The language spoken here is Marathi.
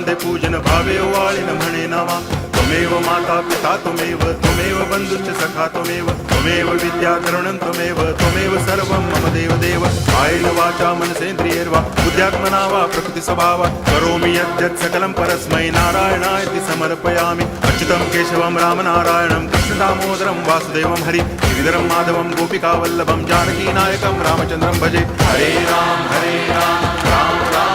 वंदे पूजन भावे वाळिन म्हणे नावा त्वमेव माता पिता त्वमेव बंधुश्च सखा त्वमेव विद्या द्रविणं त्वमेव सर्वं मम देव कायेन वाचा मनसेन्द्रियैर्वा बुद्ध्यात्मना वा प्रकृति स्वभावात् करोमि यद्यत् सकलं परस्मै नारायणायति समर्पयामि अच्युतं केशवं रामनारायणं कृष्णदामोदरं वासुदेवं हरि गिरिधरं माधवं गोपिकावल्लभं जानकीनायकं रामचन्द्रं भजे हरे राम राम राम